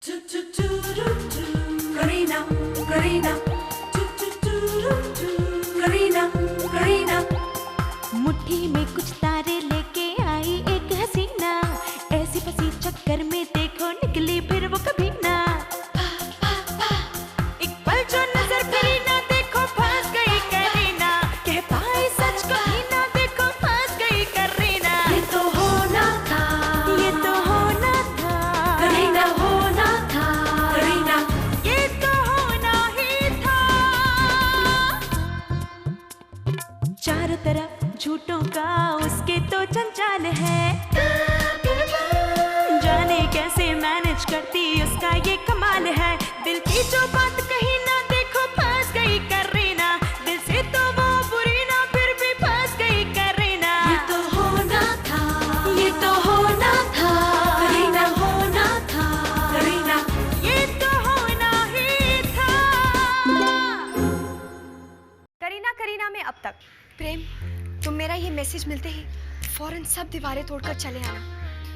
Karina, Karina, Karina, Karina. मुट्ठी में कुछ तारे लेके आई एक हसीना, ऐसी फंसी चक्कर में देखो निकली फिर वो कभी ना। एक पल जो नजर करी ना देखो फंस गई करीना, कह पाई सच कभी ना देखो फंस गई करीना। ये तो होना था, ये तो होना था करीना, होना था, करीना. ये तो होना ही था। चारों तरफ झूठों का उसके तो जंजाल है, जाने कैसे मैनेज करती उसका ये कमाल है। दिल की जो बात कही ना देखो फंस गई करीना, दिल से तो वो बुरी ना फिर भी फंस गई करीना। ये तो होना था, ये तो होना था, करीना, होना था, करीना. ये तो होना ही था। करीना करीना में अब तक। प्रेम, तुम मेरा ये मैसेज मिलते ही फौरन सब दीवारें तोड़कर चले आना।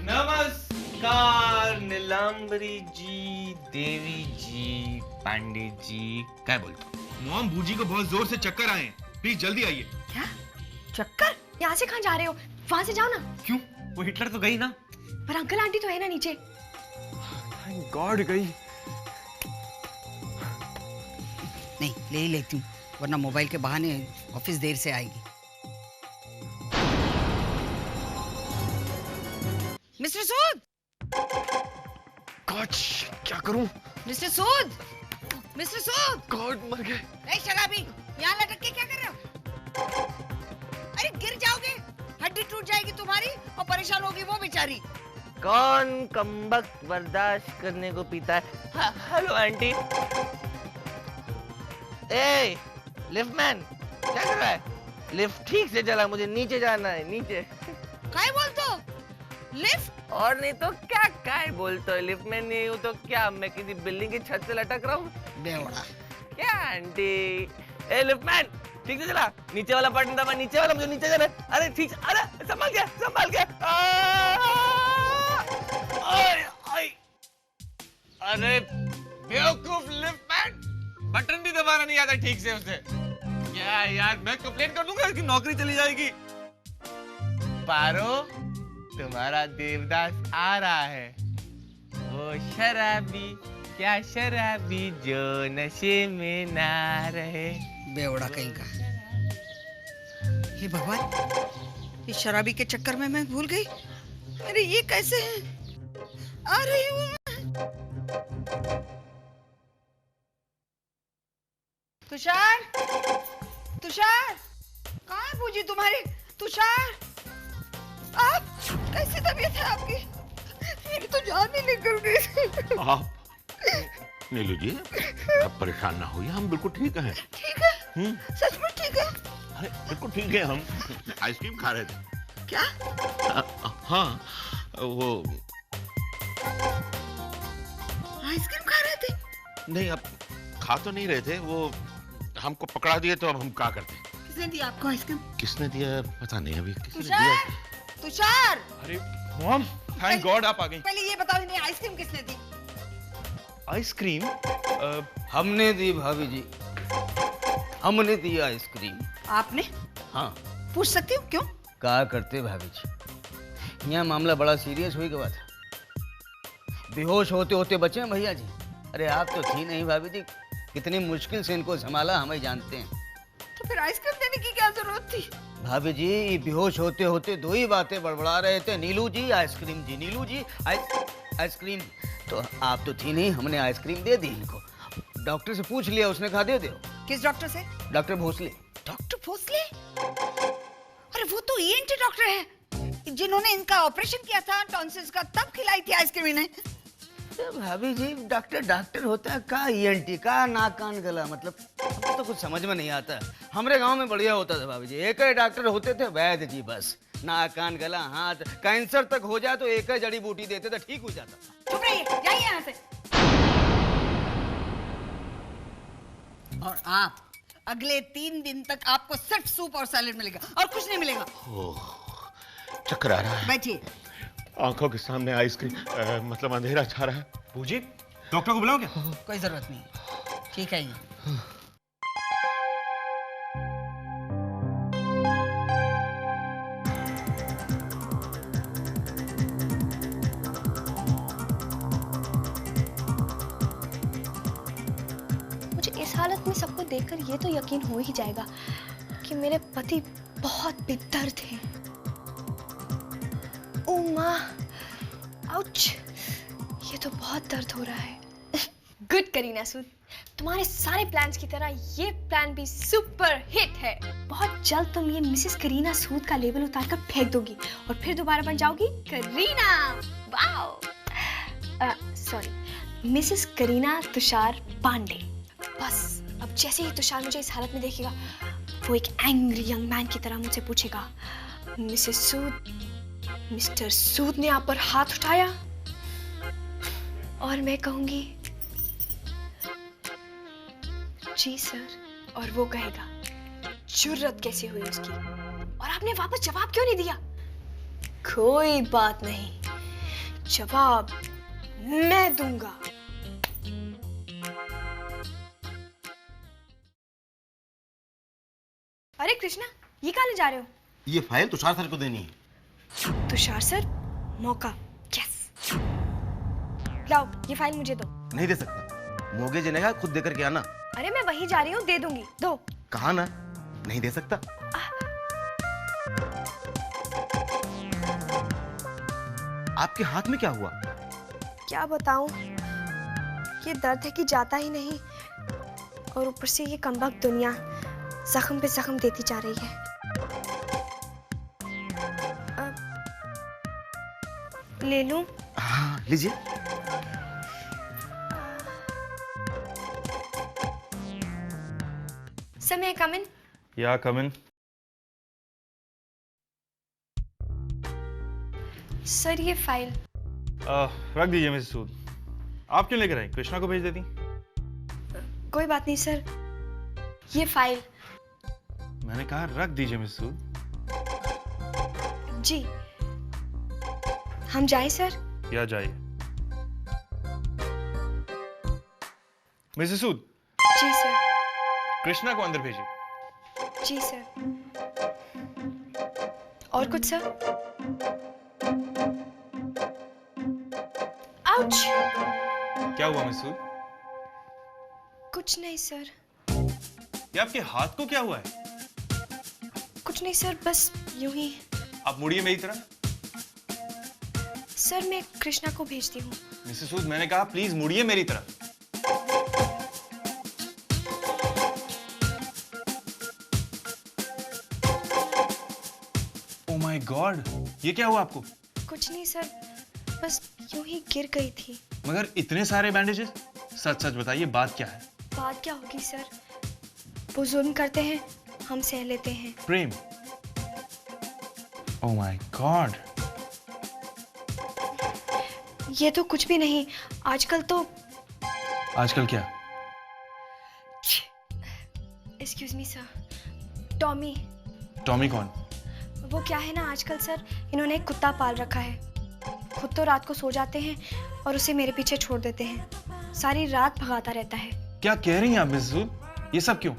नमस्कार नीलांबरी जी, देवी जी, पांडे जी, क्या बोलते हो? मॉम, बूजी को बहुत जोर से चक्कर आए हैं, प्लीज जल्दी आइए। क्या चक्कर? यहाँ से कहाँ जा रहे हो? वहां से जाओ ना। क्यों? वो हिटलर तो गई ना। पर अंकल आंटी तो है ना नीचे। थैंक गॉड गई। नहीं, ले ही लेती हूँ, वरना मोबाइल के बहाने ऑफिस देर से आएगी। मिस्टर सूद! गॉड, क्या करूं? मिस्टर सूद! मिस्टर सूद! गॉड, मर गए। ए शराबी, यहाँ लटक के क्या कर रहे हो? अरे गिर जाओगे, हड्डी टूट जाएगी तुम्हारी और परेशान होगी वो बेचारी। कौन कमबख्त बर्दाश्त करने को पीता है? Hello aunty. ए, लिफ्टमैन, क्या कर रहा है? लिफ्ट ठीक से चला, मुझे नीचे जाना है, नीचे। काय बोलते हो? लिफ्ट? और नहीं तो क्या काय बोलते हो? लिफ्ट में नहीं हूँ तो क्या मैं किसी बिल्डिंग की छत से लटक रहा हूँ? बेवड़ा। क्या आंटी? ए लिफ्टमैन, ठीक से चला, नीचे वाला बटन दबा, नीचे वाला, मुझे नीचे जाना है। अरे ठीक से, अरे संभाल के, संभाल के। अरे बेवकूफ लिफ्टमैन, बटन भी दबाना नहीं आता ठीक से उसे। क्या यार, मैं कंप्लेंट कर दूंगा कि नौकरी चली जाएगी। पारो, तुम्हारा देवदास आ रहा है, वो शराबी, क्या शराबी जो नशे में ना रहे। बेवड़ा कहीं का। हे भगवान, इस शराबी के चक्कर में मैं भूल गई। अरे ये कैसे है? आ रही हूँ मैं। तुषार, तुषार, कहाँ है बूजी तुम्हारी? तुषार, आप कैसी तबीयत है आपकी? मेरी तो जान ही निकल गई। आप नीलू जी, आप परेशान ना होइए, हम बिल्कुल ठीक हैं। ठीक है? सच में ठीक है? अरे बिल्कुल ठीक है, हम आइसक्रीम खा रहे थे। क्या? हाँ, वो आइसक्रीम खा रहे थे? नहीं, अब खा तो नहीं रहे थे, वो हमको पकड़ा दिए तो अब हम क्या करते? किसने दिया आपको आइसक्रीम? किसने दिया पता नहीं, अभी किसने तुषार, दिया। तुषार, अरे मॉम, थैंक गॉड आप आ गई। पहले ये बताओ, इन्हें आइसक्रीम किसने दी? आइसक्रीम? हमने दी भाभी जी, हमने दी आइसक्रीम। आपने? हाँ। पूछ सकती हूँ क्यों? क्या करते भाभी जी, यहाँ मामला बड़ा सीरियस हुई के बाद बेहोश होते होते बचे हैं भैया जी। अरे आप तो थी नहीं भाभी जी, कितनी मुश्किल से इनको संभाला हमें जानते हैं। तो फिर आइसक्रीम देने की क्या जरूरत थी? भाभी जी, बेहोश होते होते दो ही बातें बड़बड़ा रहे थे, नीलू जी आइसक्रीम जी, नीलू जी आइसक्रीम। तो आप तो थी नहीं, हमने आइसक्रीम दे दी इनको। डॉक्टर से पूछ लिया, उसने कहा दे दो। किस डॉक्टर से? डॉक्टर भोसले। डॉक्टर भोसले? अरे वो तो ईएनटी डॉक्टर है, जिन्होंने इनका ऑपरेशन किया था टॉन्सिल्स का, तब खिलाई थी आइसक्रीम इन्हें। भाभी जी, डॉक्टर डॉक्टर होता है का, ईएनटी का, नाक कान गला, मतलब तो कुछ समझ में नहीं आता। हमारे गांव में बढ़िया होता था भाभी जी, एक ही डॉक्टर होते थे, वैद्य जी, बस नाक कान गला हाथ, कैंसर तक हो जाए तो एक ही जड़ी बूटी देते थे, ठीक हो जाता। चुप रहिए, जाइए यहाँ से। और आप अगले 3 दिन तक आपको सिर्फ सूप और सैलेड मिलेगा और कुछ नहीं मिलेगा। चक्कर आ रहा है। बैठिए। आंखों के सामने आइसक्रीम, मतलब अंधेरा छा रहा है। बूजी, डॉक्टर को बुलाऊं क्या? कोई जरूरत नहीं, ठीक है ये। मुझे इस हालत में सबको देखकर ये तो यकीन हो ही जाएगा कि मेरे पति बहुत बेदर्द हैं। ओह माँ, आउच, ये तो बहुत दर्द हो रहा है। गुड करीना सूद, तुम्हारे सारे प्लान्स की तरह ये प्लान भी सुपर हिट है। बहुत जल्द तुम ये मिसेस करीना सूद का लेबल उतार कर फेंक दोगी और फिर दोबारा बन जाओगी Kareena. Wow, sorry, Mrs Kareena Tushar Pandey. बस अब जैसे ही तुषार मुझे इस हालत में देखेगा, वो एक एंग्री यंग मैन की तरह मुझसे पूछेगा, मिसेस सूद, मिस्टर सूद ने आप पर हाथ उठाया? और मैं कहूंगी जी सर, और वो कहेगा जुर्रत कैसे हुई उसकी, और आपने वापस जवाब क्यों नहीं दिया? कोई बात नहीं, जवाब मैं दूंगा। अरे कृष्णा, ये कहाँ ले जा रहे हो? ये फाइल तुषार सर को देनी है। तुषार सर, मौका, यस। लाओ, ये फाइल मुझे दो। नहीं दे सकता, मोगे जी ने कहा खुद देकर के आना। अरे मैं वहीं जा रही हूँ, दे दूंगी, दो। कहा ना, नहीं दे सकता। आपके हाथ में क्या हुआ? क्या बताऊं, ये दर्द है कि जाता ही नहीं, और ऊपर से ये कमबख्त दुनिया जख्म पे जख्म देती जा रही है। ले लूं? हाँ, लीजिए। सर, मैं कम इन? या कम इन। सर, ये फाइल रख दीजिए मिसेस सूद। आप क्यों लेकर आई? कृष्णा को भेज देती। कोई बात नहीं सर, ये फाइल। मैंने कहा रख दीजिए मिसेस सूद। जी, हम जाएं सर? या जाइए। मिसेस सूद, जी सर। कृष्णा को अंदर भेजिए। जी सर। और कुछ सर? आउच! क्या हुआ मिसेस सूद? कुछ नहीं सर। ये आपके हाथ को क्या हुआ है? कुछ नहीं सर, बस यूं ही। आप मुड़िए मेरी तरफ। सर, मैं कृष्णा को भेजती हूँ। मिसेस सूद, मैंने कहा प्लीज मुड़िए मेरी तरफ। ओह माय गॉड, ये क्या हुआ आपको? कुछ नहीं सर, बस यूं ही गिर गई थी। मगर इतने सारे बैंडेजेस, सच सच बताइए बात क्या है? बात क्या होगी सर, वो जुल्म करते हैं, हम सह लेते हैं। प्रेम। Oh my God. ये तो कुछ भी नहीं, आजकल तो। आजकल क्या? Excuse me sir, Tommy. Tommy कौन? वो क्या है ना, आजकल सर इन्होंने एक कुत्ता पाल रखा है। खुद तो रात को सो जाते हैं और उसे मेरे पीछे छोड़ देते हैं। सारी रात भगाता रहता है। क्या कह रही हैं आप मिसेस सूद? ये सब क्यों?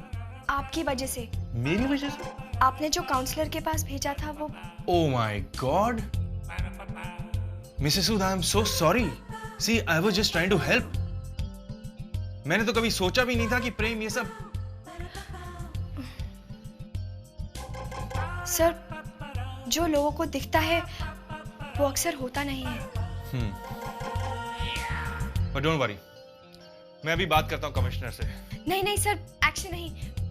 आपकी वजह से। मेरी वजह से? आपने जो काउंसलर के पास भेजा था वो। Oh my god. Mrs Sood, I am so sorry. See, I was just trying to help. मैंने तो कभी सोचा भी नहीं था कि प्रेम ये सब। सर, जो लोगों को दिखता है वो अक्सर होता नहीं है। बट डोंट वरी, मैं अभी बात करता हूँ कमिश्नर से। नहीं नहीं सर, एक्शन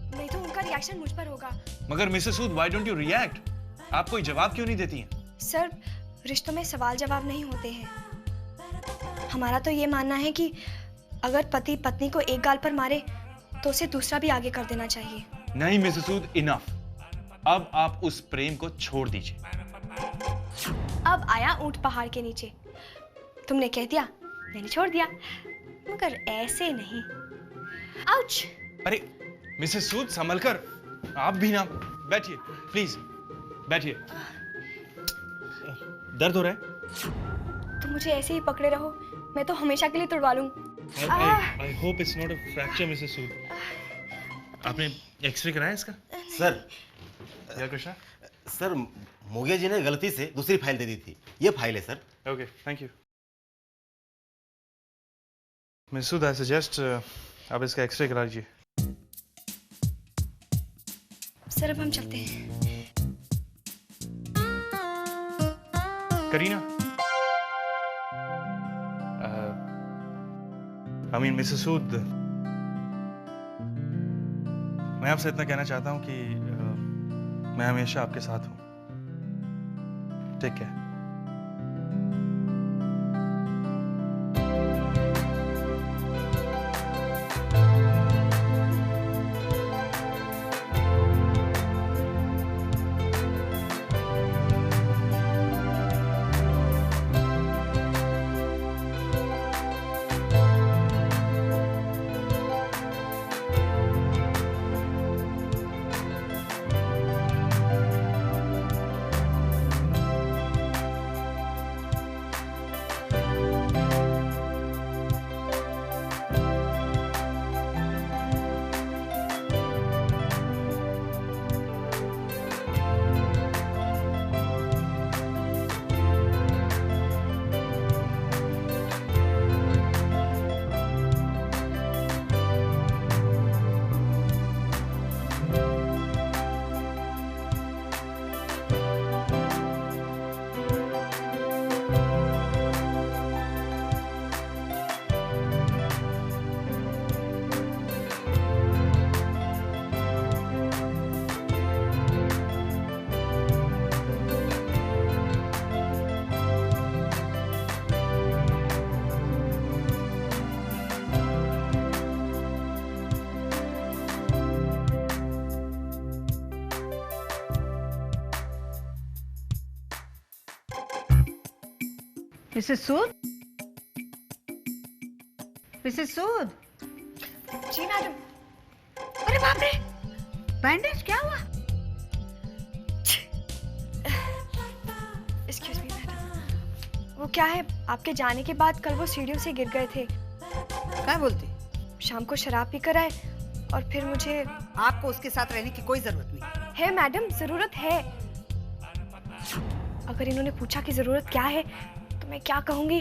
नहीं तो उनका रिएक्शन मुझ पर होगा। मगर Mrs Sood, why don't you react? आप कोई जवाब क्यों नहीं देती हैं? सर, रिश्तों में सवाल जवाब नहीं होते हैं। हमारा तो ये मानना है कि अगर पति पत्नी को एक गाल पर मारे तो उसे दूसरा भी आगे कर देना चाहिए। नहीं मिसेस सूद, इनफ। अब आप उस प्रेम को छोड़ दीजिए। अब आया ऊंट पहाड़ के नीचे। तुमने कह दिया, मैंने छोड़ दिया, मगर ऐसे नहीं। आउच! अरे मिसेस सूद, संभल कर। आप भी ना। बैठिए प्लीज, बैठिए। दर्द हो रहा है? तुम मुझे ऐसे ही पकड़े रहो, मैं तो हमेशा के लिए तुड़वा लूं। I hope it's not a fracture, Mrs. Sood. आपने एक्सरे कराया इसका? सर या कृष्णा? सर मोगे जी ने गलती से दूसरी फाइल दे दी थी, ये फाइल है sir. Okay, thank you. Miss Sood, I suggest आप इसका एक्सरे करा लीजिए। सर अब हम चलते हैं। Kareena, I mean Mrs. Sood, मैं आपसे इतना कहना चाहता हूँ कि मैं हमेशा आपके साथ हूँ। Take care. Mrs Sood, Mrs Sood. जी मैडम। अरे बाप रे, बैंडेज क्या हुआ? एक्सक्यूज मी मैडम, वो क्या है, आपके जाने के बाद कल वो सीढ़ियों से गिर गए थे। क्या बोलती? शाम को शराब पीकर आए और फिर मुझे। आपको उसके साथ रहने की कोई जरूरत नहीं है मैडम, जरूरत है। अगर इन्होंने पूछा कि जरूरत क्या है तो मैं क्या कहूंगी?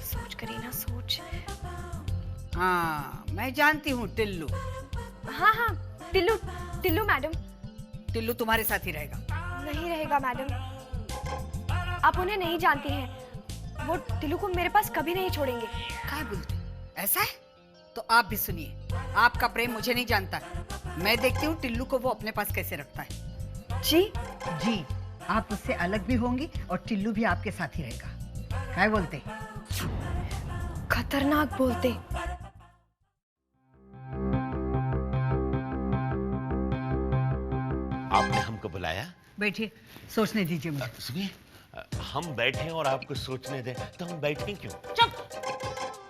सोच करीना, सोच। हाँ, मैं जानती हूँ टिल्लू। हाँ हाँ, टिल्लू, टिल्लू मैडम। टिल्लू तुम्हारे साथ ही रहेगा। नहीं रहेगा मैडम, आप उन्हें नहीं जानती हैं। वो टिल्लू को मेरे पास कभी नहीं छोड़ेंगे। क्या बोलते? ऐसा है? तो आप भी सुनिए, आपका प्रेम मुझे नहीं जानता। मैं देखती हूँ टिल्लू को वो अपने पास कैसे रखता है। जी जी, आप उससे अलग भी होंगी और टिल्लू भी आपके साथ ही रहेगा। क्या बोलते? खतरनाक बोलते। आपने हमको बुलाया? बैठिए, सोचने दीजिए मुझे। सुनिए, हम बैठे और आपको सोचने दें तो हम बैठे क्यों? चुप,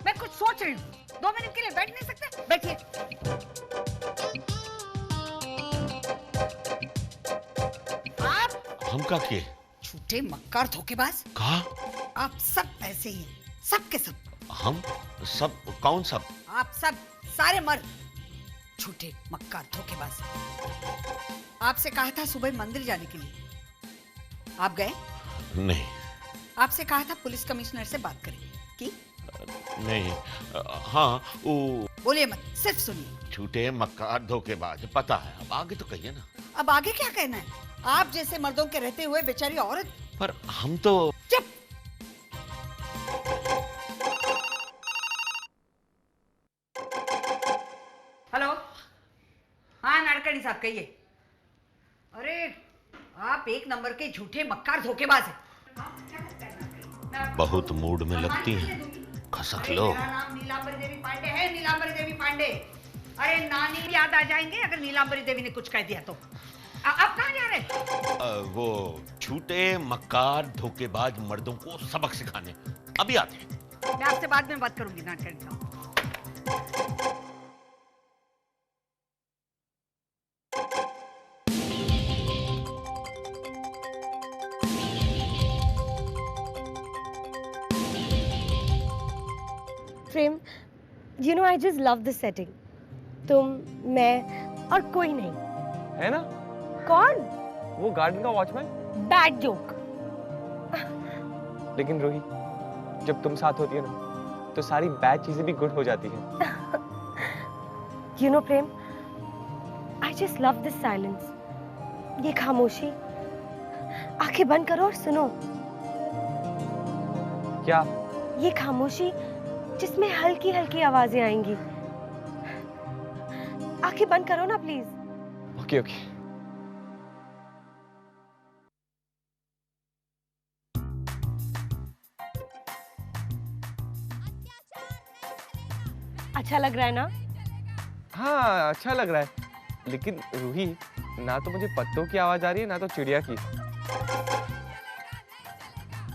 मैं कुछ सोच रही हूँ। 2 मिनट के लिए बैठ नहीं सकते? बैठिए। आप हम का किए? झूठे मक्कार धोखेबाज। कहा? आप सब ऐसे ही, सब के सब। हम सब? कौन सब? आप सब, सारे मर्द झूठे मक्कार धोखेबाज। आपसे कहा था सुबह मंदिर जाने के लिए, आप गए? नहीं। आपसे कहा था पुलिस कमिश्नर से बात करें, की? नहीं। हाँ, वो बोलिए मत, सिर्फ सुनिए। झूठे मक्कार धोखेबाज, पता है। अब आगे तो कहिए ना। अब आगे क्या कहना है? आप जैसे मर्दों के रहते हुए बेचारी औरत। पर हम तो। चुप। हेलो, हाँ नाडकर्णी साहब, कहिए। अरे आप एक नंबर के झूठे मक्कार धोखेबाज हैं। बहुत मूड में लगती हैं, खसक लो। मेरा नाम नीलांबरी देवी पांडे है, नीलांबरी देवी पांडे। अरे नानी याद आ जाएंगे अगर नीलांबरी देवी ने कुछ कह दिया तो। आप कहाँ जा रहे हैं? वो झूठे मक्कार धोखेबाज मर्दों को सबक सिखाने अभी आते हैं। मैं आपसे बाद में बात करूंगी नाडकर्णी साहब। प्रेम, You know, I just love this setting. तुम, मैं और कोई नहीं. है ना? कौन? वो गार्डन का वॉचमैन. Bad joke. लेकिन रूही, जब तुम साथ होती है ना, तो सारी बैड चीजें भी गुड हो जाती हैं. You know, Prem, I just love this silence. ये खामोशी. आंखें बंद करो और सुनो. क्या? ये खामोशी जिसमें हल्की हल्की आवाजें आएंगी. आंखें बंद करो ना प्लीज. Okay okay. अच्छा लग रहा है ना? हाँ, अच्छा लग रहा है. लेकिन रूही, ना तो मुझे पत्तों की आवाज आ रही है, ना तो चिड़िया की.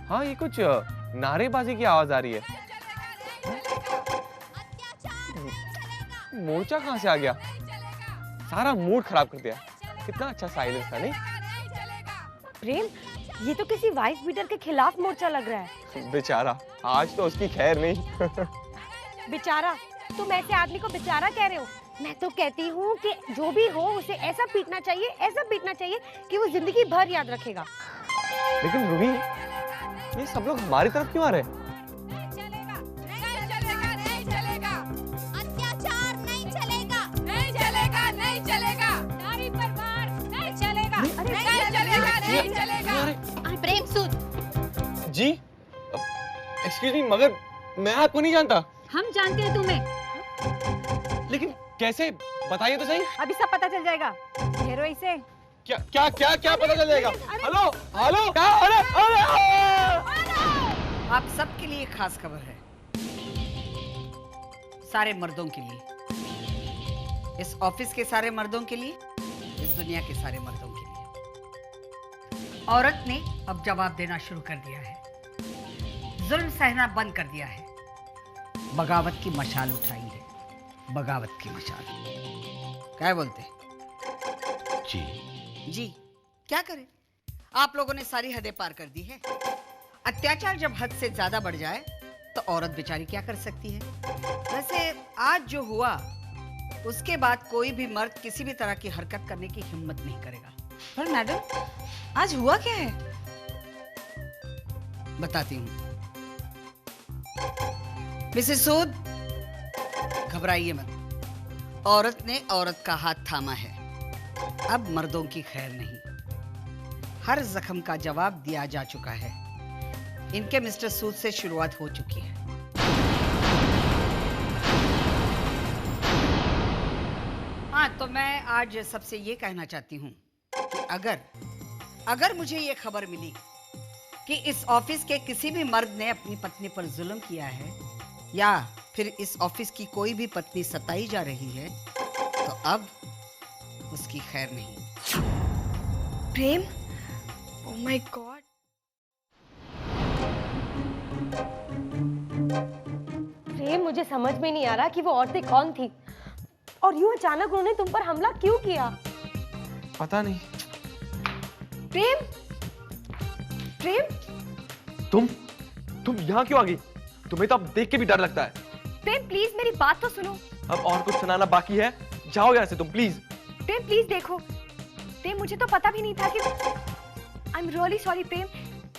हाँ, ये कुछ नारेबाजी की आवाज आ रही है. मोर्चा कहाँ से आ गया? सारा मूड खराब कर दिया. कितना अच्छा साइलेंस था, नहीं? प्रेम, ये तो किसी वाइफ बीटर के खिलाफ मोर्चा लग रहा है. बेचारा, आज तो उसकी खैर नहीं. बेचारा? तुम ऐसे आदमी को बेचारा कह रहे हो? मैं तो कहती हूँ कि जो भी हो उसे ऐसा पीटना चाहिए कि वो जिंदगी भर याद रखेगा. लेकिन रूही, ये सब लोग हमारी तरफ क्यों आ रहे हैं? अत्याचार नहीं चलेगा, नहीं चलेगा, नहीं चलेगा, नारी पर वार नहीं चलेगा, नहीं चलेगा, नहीं चलेगा. प्रेम सूद. जी, एक्सक्यूज मी, मगर मैं आपको नहीं जानता. हम जानते हैं तुम्हें. लेकिन कैसे? बताइए तो सही. अभी सब पता चल जाएगा. घेरो इसे. क्या क्या क्या क्या पता चल जाएगा? हेलो हेलो, क्या? अरे अरे आप सबके लिए खास खबर है, सारे मर्दों के लिए, इस ऑफिस के सारे मर्दों के लिए, इस दुनिया के सारे मर्दों के लिए. औरत ने अब जवाब देना शुरू कर दिया है, जुल्म सहना बंद कर दिया है, बगावत की मशाल उठाई है, बगावत की मशाल. क्या बोलते? जी. जी, क्या करें? आप लोगों ने सारी हदें पार कर दी है. अत्याचार जब हद से ज्यादा बढ़ जाए तो औरत बेचारी क्या कर सकती है? वैसे आज जो हुआ, उसके बाद कोई भी मर्द किसी भी तरह की हरकत करने की हिम्मत नहीं करेगा. पर मैडम, आज हुआ क्या है? बताती हूँ. मिसेस सूद, घबराइए मत. औरत ने औरत का हाथ थामा है. अब मर्दों की खैर नहीं. हर जख्म का जवाब दिया जा चुका है. इनके मिस्टर सूद से शुरुआत हो चुकी है. हाँ, तो मैं आज सबसे ये कहना चाहती हूँ कि अगर मुझे ये खबर मिली कि इस ऑफिस के किसी भी मर्द ने अपनी पत्नी पर जुल्म किया है, या फिर इस ऑफिस की कोई भी पत्नी सताई जा रही है, तो अब उसकी खैर नहीं. प्रेम? Oh my God. प्रेम, मुझे समझ में नहीं आ रहा कि वो औरतें कौन थी और यूं अचानक उन्होंने तुम पर हमला क्यों किया. पता नहीं. प्रेम, प्रेम, तुम यहाँ क्यों आ गई? तुम्हें तो अब देख के भी डर लगता है. प्रेम प्लीज मेरी बात तो सुनो. अब और कुछ सुनाना बाकी है? जाओ यहाँ से तुम प्लीज. प्रेम प्लीज देखो. प्रेम, मुझे तो पता भी नहीं था कि आई एम रियली सॉरी. प्रेम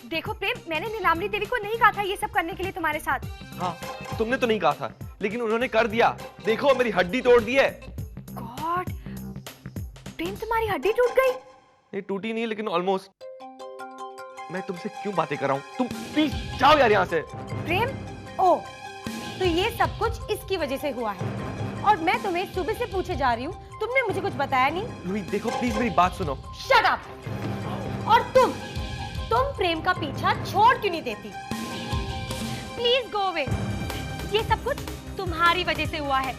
देखो, प्रेम मैंने नीलाम्बरी देवी को नहीं कहा था ये सब करने के लिए तुम्हारे साथ. हाँ, तुमने तो नहीं कहा था, लेकिन उन्होंने कर दिया. देखो, मेरी हड्डी तोड़ दी है. गॉड, प्रेम तुम्हारी हड्डी टूट गई? नहीं, टूटी नहीं, लेकिन ऑलमोस्ट. मैं तुमसे क्यों बातें कर रहा हूँ? तुम प्लीज जाओ यार यहाँ से. प्रेम, ओ तो ये सब कुछ इसकी वजह से हुआ है और मैं तुम्हें सुबह से पूछे जा रही हूँ, तुमने मुझे कुछ बताया नहीं. रूही देखो, प्लीज मेरी बात सुनो. Shut up. और तुम प्रेम का पीछा छोड़ क्यों नहीं देती? Please go away. ये सब कुछ तुम्हारी वजह से हुआ है.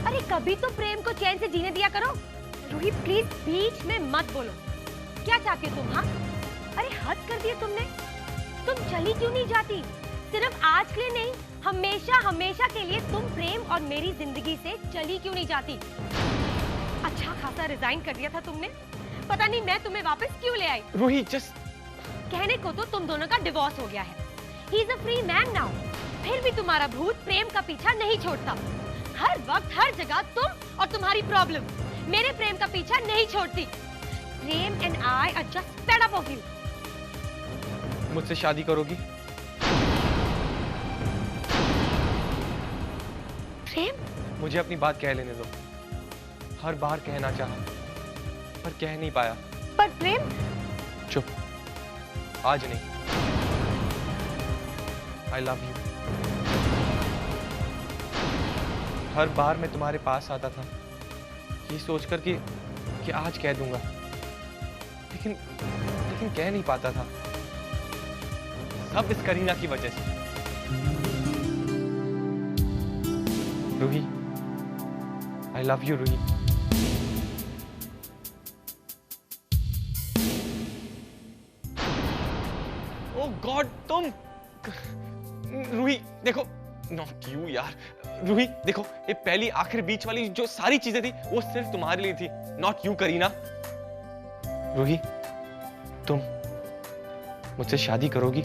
अरे कभी तो प्रेम को चैन से जीने दिया करो. रूही प्लीज बीच में मत बोलो. क्या चाहती हो तुम? हाँ, अरे हद कर दिया तुमने. तुम चली क्यों नहीं जाती? सिर्फ आज के लिए नहीं, हमेशा हमेशा के लिए तुम प्रेम और मेरी जिंदगी से चली क्यों नहीं जाती? अच्छा खासा रिजाइन कर दिया था तुमने. पता नहीं मैं तुम्हें वापस क्यों ले आई. रूही जस्ट कहने को तो तुम दोनों का डिवोर्स हो गया है. He is a free man now. फिर भी तुम्हारा भूत प्रेम का पीछा नहीं छोड़ता. हर वक्त हर जगह तुम और तुम्हारी प्रॉब्लम मेरे प्रेम का पीछा नहीं छोड़ती। Prem and I are just fed up of you. मुझसे शादी करोगी? प्रेम, मुझे अपनी बात कह लेने दो। हर बार कहना चाहा पर कह नहीं पाया। पर प्रेम। चुप, आज नहीं। आई लव यू। हर बार मैं तुम्हारे पास आता था ये सोचकर कि आज कह दूंगा, लेकिन कह नहीं पाता था। सब इस करीना की वजह से। Roohi, I love you Roohi. Oh god, तुम। रूही देखो, नॉट यू यार। रूही देखो, ये पहली आखिर बीच वाली जो सारी चीजें थी वो सिर्फ तुम्हारे लिए थी, नॉट यू करीना। रूही, तुम मुझसे शादी करोगी?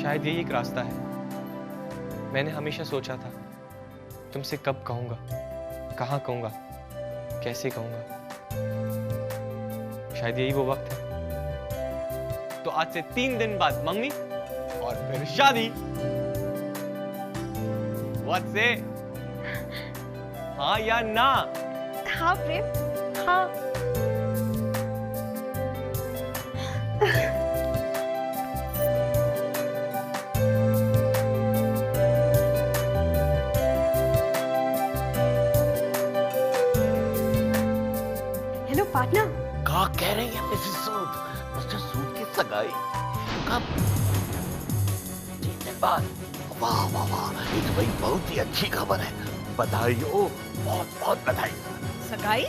शायद यही एक रास्ता है। मैंने हमेशा सोचा था तुमसे कब कहूंगा, कहां कहूंगा, कैसे कहूंगा। शायद यही वो वक्त है। तो आज से 3 दिन बाद मंगनी और फिर शादी। What say? हाँ या ना? हाँ प्रेम, हाँ। Hello partner. क्या कह रही है मिसेस सूद? मिस्टर सूद की सगाई कब? 3 दिन बाद। वाह वाह वाह, ये तो भाई बहुत ही अच्छी खबर है। बधाई हो, बहुत बहुत बधाई। सगाई?